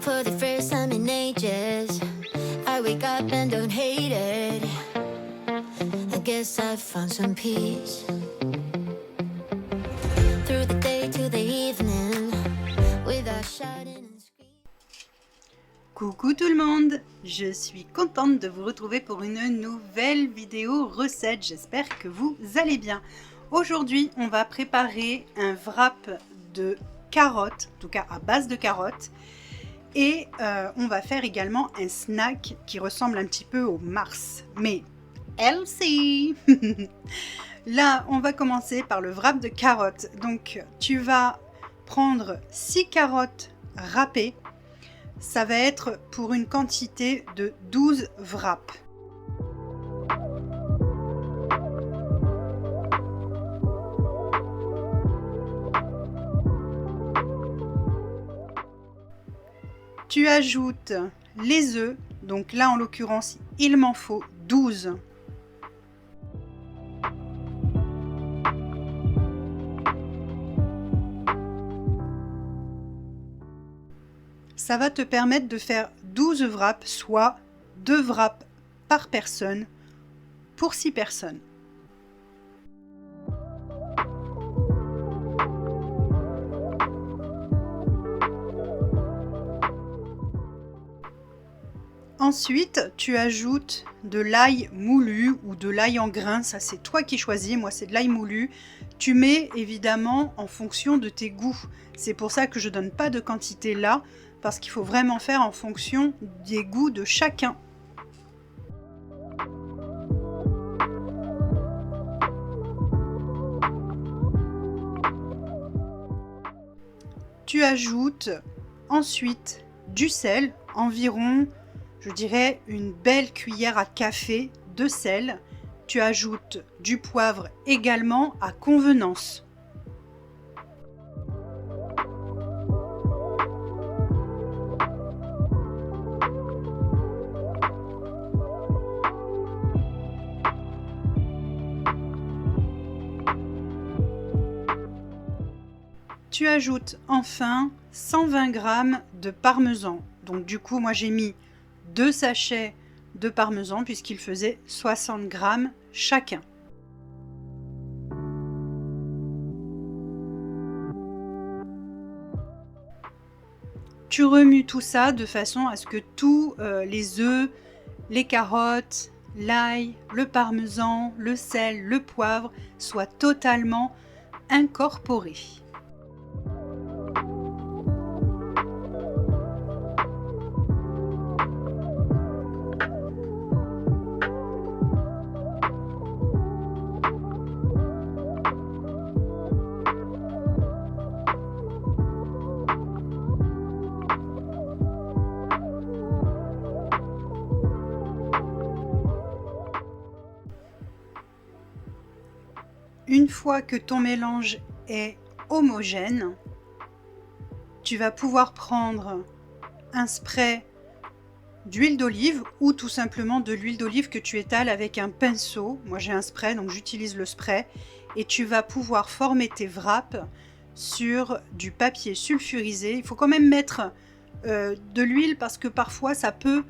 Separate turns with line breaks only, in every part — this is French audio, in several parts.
For the first time in ages, I wake up and don't hate it. I guess I've found some peace. Through the day to the evening, without shouting and screaming.
Coucou tout le monde, je suis contente de vous retrouver pour une nouvelle vidéo recette, j'espère que vous allez bien. Aujourd'hui on va préparer un wrap de carottes, en tout cas à base de carottes, et on va faire également un snack qui ressemble un petit peu au Mars, mais healthy. Là on va commencer par le wrap de carottes, donc tu vas prendre 6 carottes râpées. Ça va être pour une quantité de 12 wraps. Tu ajoutes les œufs, donc là en l'occurrence il m'en faut 12. Ça va te permettre de faire 12 wraps, soit 2 wraps par personne pour 6 personnes. Ensuite, tu ajoutes de l'ail moulu ou de l'ail en grains, ça c'est toi qui choisis, moi c'est de l'ail moulu. Tu mets évidemment en fonction de tes goûts. C'est pour ça que je donne pas de quantité là, parce qu'il faut vraiment faire en fonction des goûts de chacun. Tu ajoutes ensuite du sel, environ, je dirais, une belle cuillère à café de sel. Tu ajoutes du poivre également à convenance. Tu ajoutes enfin 120 g de parmesan. Donc du coup, moi j'ai mis 2 sachets de parmesan puisqu'il faisait 60 g chacun. Tu remues tout ça de façon à ce que tous les œufs, les carottes, l'ail, le parmesan, le sel, le poivre soient totalement incorporés. Une fois que ton mélange est homogène, tu vas pouvoir prendre un spray d'huile d'olive ou tout simplement de l'huile d'olive que tu étales avec un pinceau. Moi j'ai un spray donc j'utilise le spray et tu vas pouvoir former tes wraps sur du papier sulfurisé. Il faut quand même mettre de l'huile parce que parfois ça peut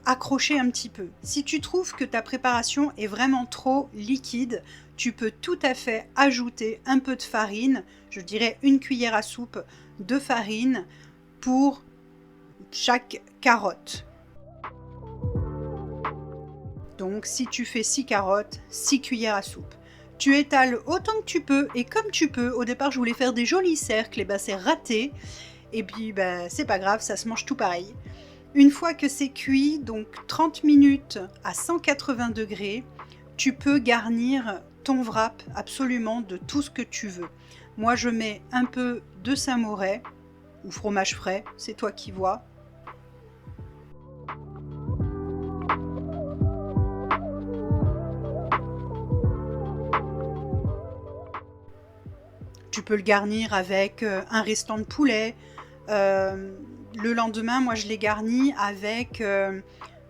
accrocher un petit peu. Si tu trouves que ta préparation est vraiment trop liquide, tu peux tout à fait ajouter un peu de farine, je dirais une cuillère à soupe de farine pour chaque carotte. Donc si tu fais 6 carottes, 6 cuillères à soupe. Tu étales autant que tu peux et comme tu peux. Au départ je voulais faire des jolis cercles, et c'est raté. Et puis c'est pas grave, ça se mange tout pareil. Une fois que c'est cuit, donc 30 minutes à 180 degrés, tu peux garnir ton wrap absolument de tout ce que tu veux. Moi je mets un peu de Saint-Moré ou fromage frais, c'est toi qui vois. Tu peux le garnir avec un restant de poulet. Le lendemain, moi je l'ai garni avec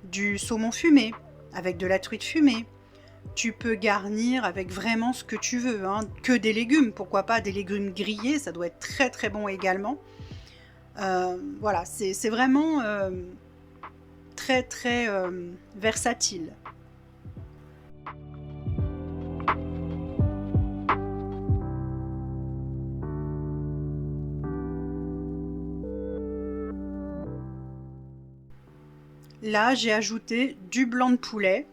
du saumon fumé, avec de la truite fumée. Tu peux garnir avec vraiment ce que tu veux, hein. Que des légumes, pourquoi pas des légumes grillés, ça doit être très très bon également. Voilà, c'est vraiment très très versatile. Là, j'ai ajouté du blanc de poulet.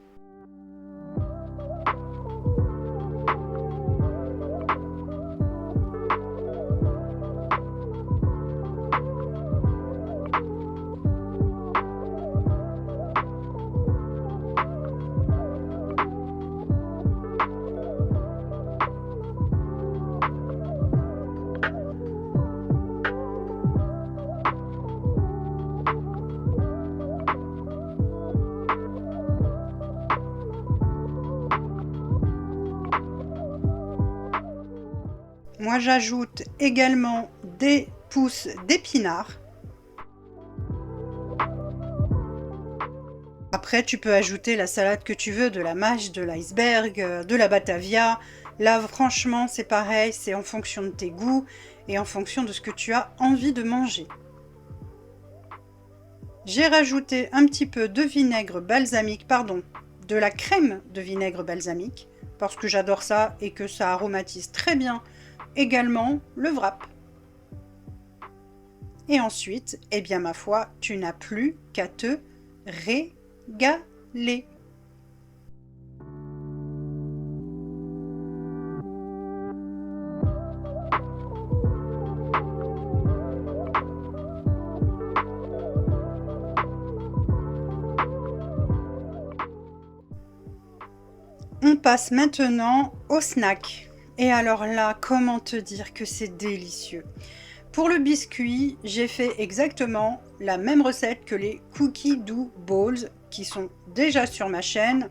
Moi, j'ajoute également des pousses d'épinards. Après, tu peux ajouter la salade que tu veux, de la mâche, de l'iceberg, de la batavia. Là, franchement, c'est pareil, c'est en fonction de tes goûts et en fonction de ce que tu as envie de manger. J'ai rajouté un petit peu de vinaigre balsamique, pardon, de la crème de vinaigre balsamique, parce que j'adore ça et que ça aromatise très bien également le wrap. Et ensuite, eh bien ma foi, tu n'as plus qu'à te régaler. On passe maintenant au snack. Et alors là, comment te dire que c'est délicieux. Pour le biscuit, j'ai fait exactement la même recette que les Cookie Dough Balls qui sont déjà sur ma chaîne.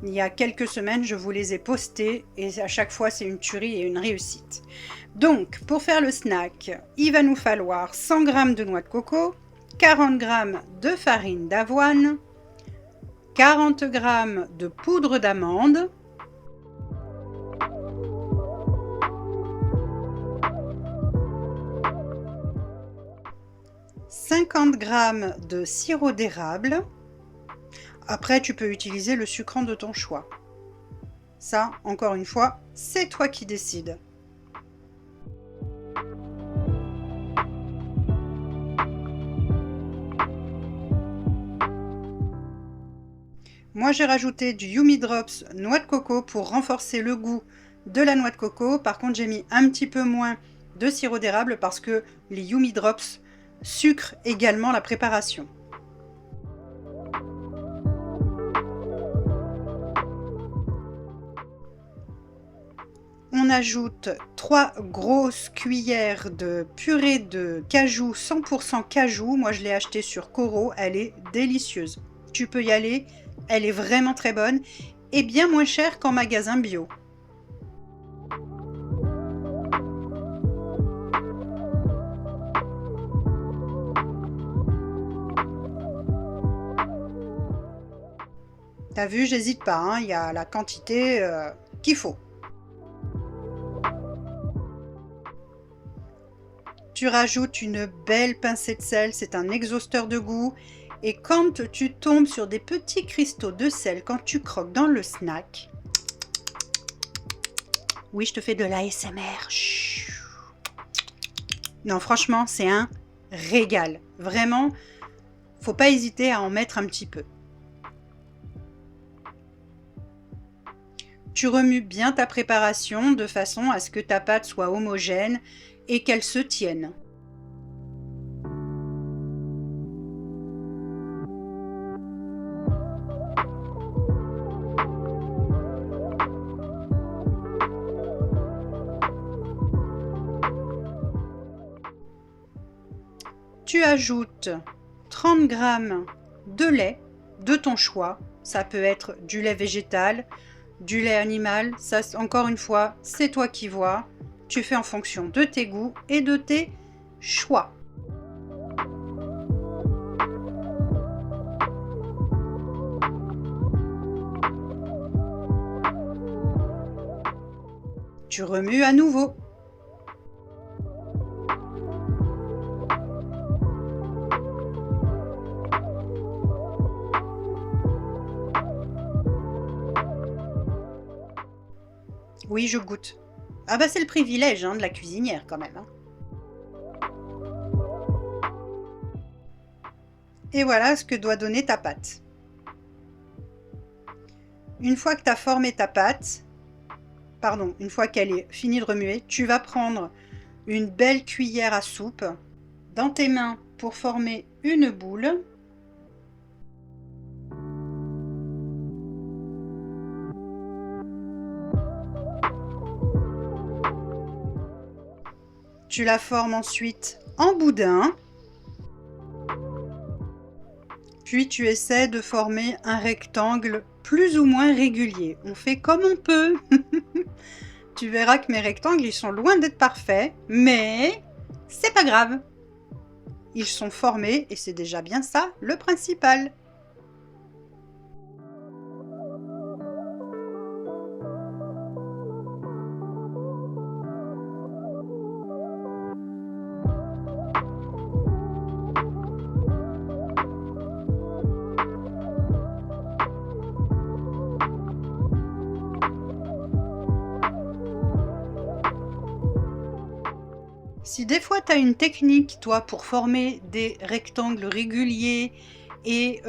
Il y a quelques semaines, je vous les ai postés et à chaque fois, c'est une tuerie et une réussite. Donc, pour faire le snack, il va nous falloir 100 g de noix de coco, 40 g de farine d'avoine, 40 g de poudre d'amande, 50 g de sirop d'érable. Après, tu peux utiliser le sucrant de ton choix. Ça, encore une fois, c'est toi qui décides. Moi, j'ai rajouté du Yumi Drops noix de coco pour renforcer le goût de la noix de coco. Par contre, j'ai mis un petit peu moins de sirop d'érable parce que les Yumi Drops sucrent également la préparation. On ajoute 3 grosses cuillères de purée de cajou 100% cajou. Moi, je l'ai acheté sur Coro. Elle est délicieuse. Tu peux y aller. Elle est vraiment très bonne et bien moins chère qu'en magasin bio. T'as vu, j'hésite pas, hein, il y a la quantité qu'il faut. Tu rajoutes une belle pincée de sel, c'est un exhausteur de goût. Et quand tu tombes sur des petits cristaux de sel, quand tu croques dans le snack, oui, je te fais de l'ASMR. Non, franchement, c'est un régal. Vraiment, faut pas hésiter à en mettre un petit peu. Tu remues bien ta préparation de façon à ce que ta pâte soit homogène et qu'elle se tienne. Tu ajoutes 30 g de lait de ton choix. Ça peut être du lait végétal, du lait animal. Ça, encore une fois, c'est toi qui vois. Tu fais en fonction de tes goûts et de tes choix. Tu remues à nouveau. Oui, je goûte. Ah bah c'est le privilège de la cuisinière quand même. Et voilà ce que doit donner ta pâte. Une fois que tu as formé ta pâte, une fois qu'elle est finie de remuer, tu vas prendre une belle cuillère à soupe dans tes mains pour former une boule. Tu la formes ensuite en boudin. Puis tu essaies de former un rectangle plus ou moins régulier. On fait comme on peut. Tu verras que mes rectangles, ils sont loin d'être parfaits, mais c'est pas grave. Ils sont formés et c'est déjà bien ça, le principal. Si des fois tu as une technique, toi, pour former des rectangles réguliers et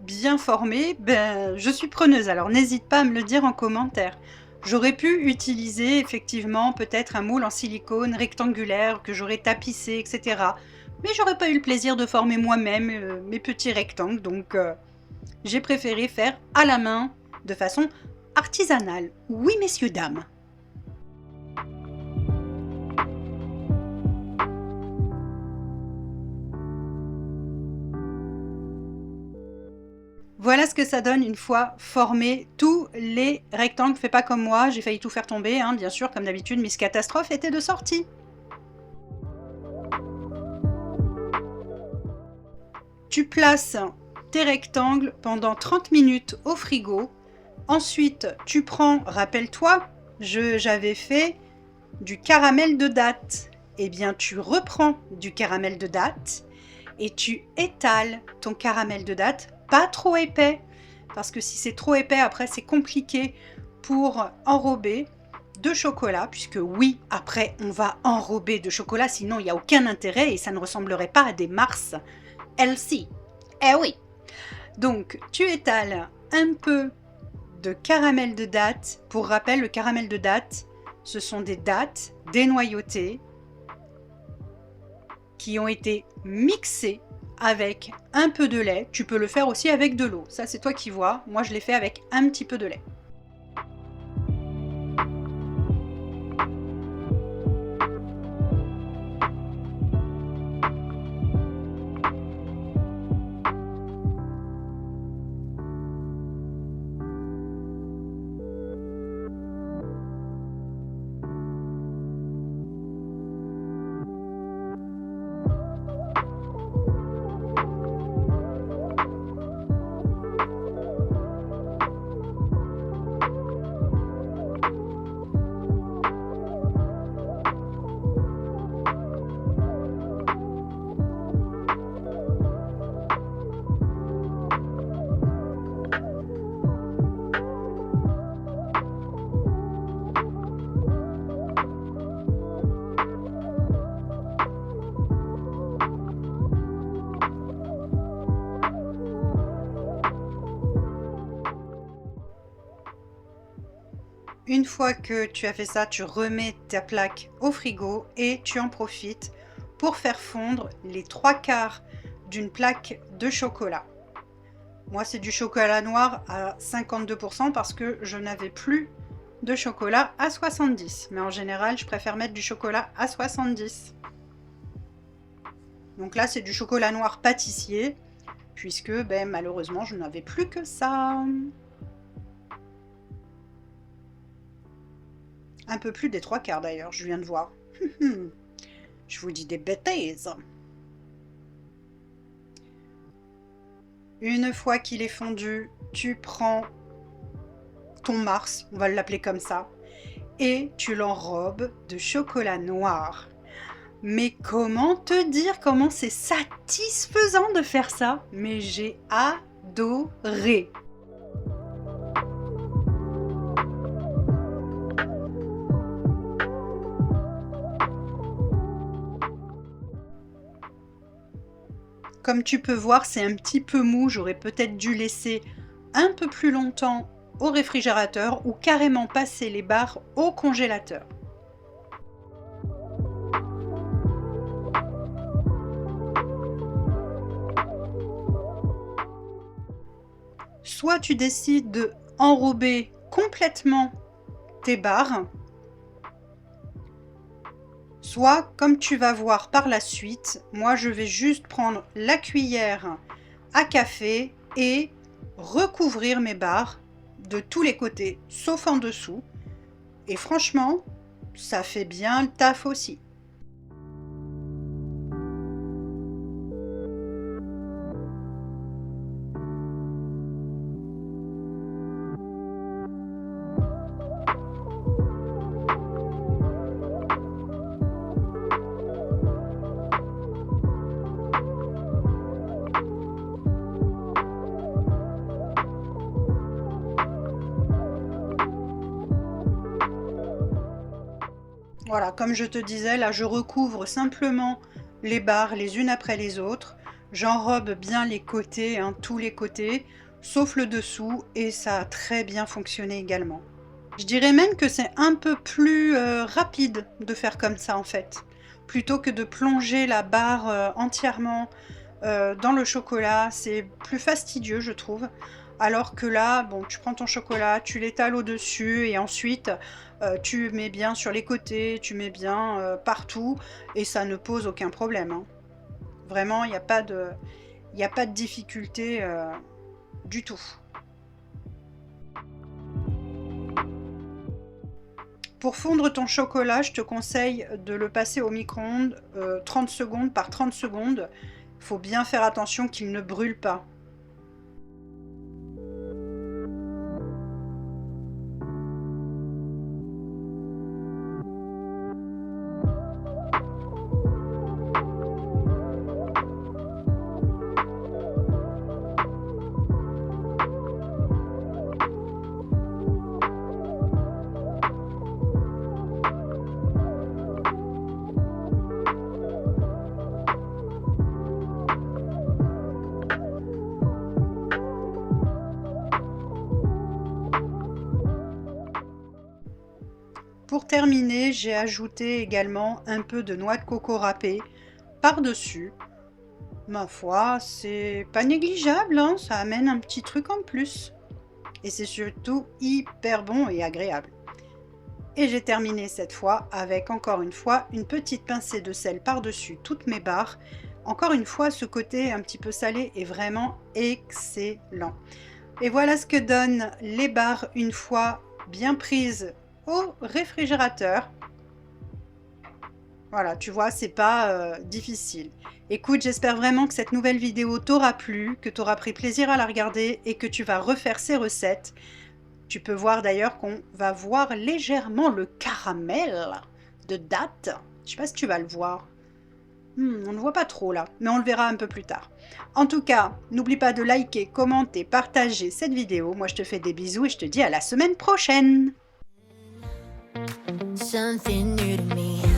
bien formés, ben, je suis preneuse. Alors n'hésite pas à me le dire en commentaire. J'aurais pu utiliser effectivement peut-être un moule en silicone rectangulaire que j'aurais tapissé, etc. Mais j'aurais pas eu le plaisir de former moi-même mes petits rectangles, donc j'ai préféré faire à la main de façon artisanale. Oui, messieurs, dames. Voilà ce que ça donne une fois formés tous les rectangles. Fais pas comme moi, j'ai failli tout faire tomber, bien sûr, comme d'habitude, Miss Catastrophe était de sortie. Tu places tes rectangles pendant 30 minutes au frigo. Ensuite, tu prends, rappelle-toi, j'avais fait du caramel de date. Eh bien, tu reprends du caramel de date et tu étales ton caramel de date, pas trop épais, parce que si c'est trop épais, après c'est compliqué pour enrober de chocolat, puisque oui, après on va enrober de chocolat, sinon il n'y a aucun intérêt et ça ne ressemblerait pas à des Mars LC. Eh oui. Donc tu étales un peu de caramel de date. Pour rappel, le caramel de date, ce sont des dattes dénoyautées qui ont été mixées avec un peu de lait. Tu peux le faire aussi avec de l'eau. Ça, c'est toi qui vois. Moi, je l'ai fait avec un petit peu de lait. Une fois que tu as fait ça, tu remets ta plaque au frigo et tu en profites pour faire fondre les 3/4 d'une plaque de chocolat. Moi, c'est du chocolat noir à 52% parce que je n'avais plus de chocolat à 70. Mais en général, je préfère mettre du chocolat à 70. Donc là, c'est du chocolat noir pâtissier puisque malheureusement, je n'avais plus que ça. Un peu plus des 3/4 d'ailleurs, je viens de voir. Je vous dis des bêtises. Une fois qu'il est fondu, tu prends ton Mars, on va l'appeler comme ça, et tu l'enrobes de chocolat noir. Mais comment te dire comment c'est satisfaisant de faire ça? Mais j'ai adoré. Comme tu peux voir, c'est un petit peu mou, j'aurais peut-être dû laisser un peu plus longtemps au réfrigérateur ou carrément passer les barres au congélateur. Soit tu décides de enrober complètement tes barres, soit, comme tu vas voir par la suite, moi je vais juste prendre la cuillère à café et recouvrir mes barres de tous les côtés, sauf en dessous. Et franchement, ça fait bien le taf aussi. Voilà, comme je te disais, là je recouvre simplement les barres les unes après les autres. J'enrobe bien les côtés, hein, tous les côtés, sauf le dessous, et ça a très bien fonctionné également. Je dirais même que c'est un peu plus rapide de faire comme ça en fait. Plutôt que de plonger la barre entièrement dans le chocolat, c'est plus fastidieux je trouve. Alors que là, bon, tu prends ton chocolat, tu l'étales au-dessus et ensuite tu mets bien sur les côtés, tu mets bien partout et ça ne pose aucun problème, hein. Vraiment, il n'y a pas de difficulté du tout. Pour fondre ton chocolat, je te conseille de le passer au micro-ondes 30 secondes par 30 secondes. Il faut bien faire attention qu'il ne brûle pas. Pour terminer, j'ai ajouté également un peu de noix de coco râpée par-dessus. Ma foi, c'est pas négligeable, hein, ça amène un petit truc en plus. Et c'est surtout hyper bon et agréable. Et j'ai terminé cette fois avec encore une fois une petite pincée de sel par-dessus toutes mes barres. Encore une fois, ce côté un petit peu salé est vraiment excellent. Et voilà ce que donnent les barres une fois bien prises au réfrigérateur. Voilà, tu vois, c'est pas difficile. Écoute, j'espère vraiment que cette nouvelle vidéo t'aura plu, que tu auras pris plaisir à la regarder et que tu vas refaire ces recettes. Tu peux voir d'ailleurs qu'on va voir légèrement le caramel de date. Je sais pas si tu vas le voir. On ne le voit pas trop là, mais on le verra un peu plus tard. En tout cas, n'oublie pas de liker, commenter, partager cette vidéo. Moi, je te fais des bisous et je te dis à la semaine prochaine.
Something new to me.